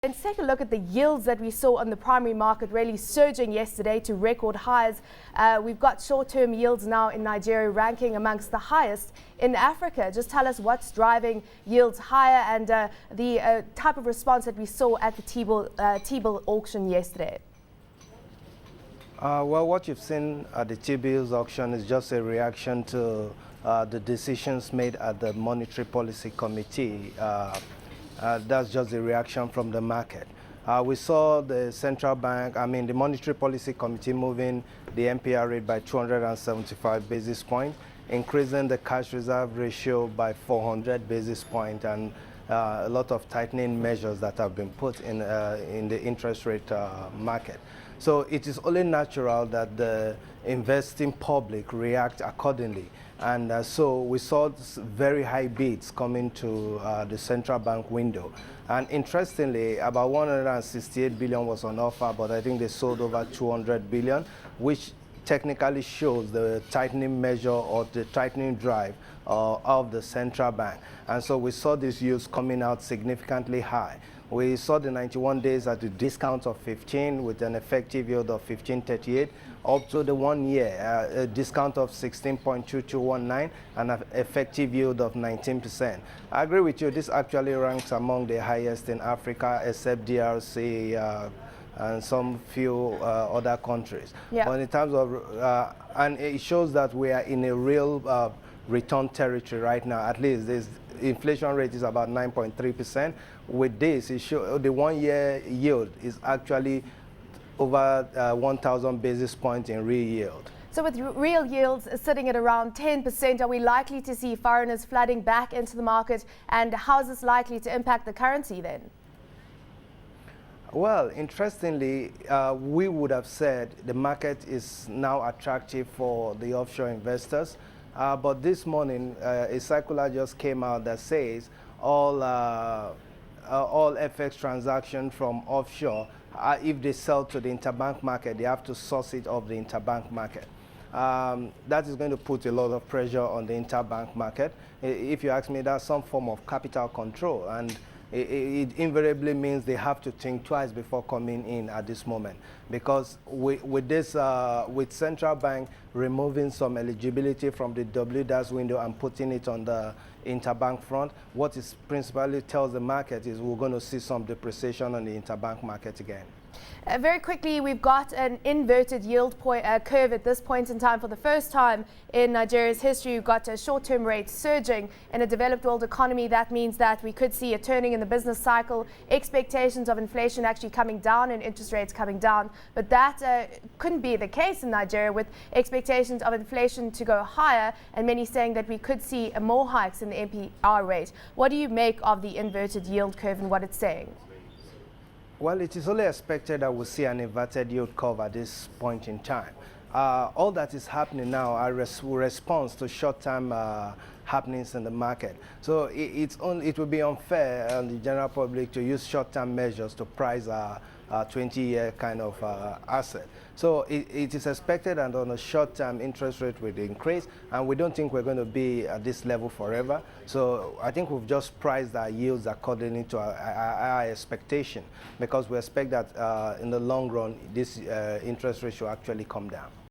And take a look at the yields that we saw on the primary market really surging yesterday to record highs. We've got short-term yields now in Nigeria ranking amongst the highest in Africa. Just tell us what's driving yields higher and the type of response that we saw at the T-bill auction yesterday. Well, what you've seen at the T-bills auction is just a reaction to the decisions made at the Monetary Policy Committee. That's just a reaction from the market. We saw the central bank, the Monetary Policy Committee moving the MPR rate by 275 basis points, increasing the cash reserve ratio by 400 basis points, and a lot of tightening measures that have been put in the interest rate market. So it is only natural that the investing public react accordingly. And so we saw very high bids coming to the central bank window. And interestingly, about 168 billion was on offer, but I think they sold over 200 billion, which technically shows the tightening measure or the tightening drive of the central bank. And so we saw these yields coming out significantly high. We saw the 91 days at a discount of 15 with an effective yield of 15.38, up to the 1 year, a discount of 16.2219 and an effective yield of 19%. I agree with you, this actually ranks among the highest in Africa, except DRC and some few other countries. Yeah. But in terms of, and it shows that we are in a real return territory right now. At least this inflation rate is about 9.3%. With this, it shows the 1 year yield is actually over 1,000 basis points in real yield. So with real yields sitting at around 10%, are we likely to see foreigners flooding back into the market? And how is this likely to impact the currency then? Well, interestingly, we would have said the market is now attractive for the offshore investors. But this morning, a circular just came out that says all FX transactions from offshore, if they sell to the interbank market, they have to source it off the interbank market. That is going to put a lot of pressure on the interbank market. If you ask me, that's some form of capital control, and it invariably means they have to think twice before coming in at this moment, because with central bank removing some eligibility from the WDAS window and putting it on the interbank front, what it principally tells the market is we're going to see some depreciation on the interbank market again. Very quickly, we've got an inverted yield curve at this point in time. For the first time in Nigeria's history, we've got short-term rates surging in a developed world economy. That means that we could see a turning in the business cycle, expectations of inflation actually coming down and interest rates coming down. But that couldn't be the case in Nigeria, with expectations of inflation to go higher and many saying that we could see more hikes in the MPR rate. What do you make of the inverted yield curve and what it's saying? Well, it is only expected that we'll see an inverted yield curve at this point in time. All that is happening now are response to short-term happenings in the market. So it would be unfair on the general public to use short-term measures to price a 20-year kind of asset. So it is expected that on a short-term interest rate will increase, and we don't think we're going to be at this level forever. So I think we've just priced our yields according to our expectation, because we expect that in the long run this interest rate should actually come down.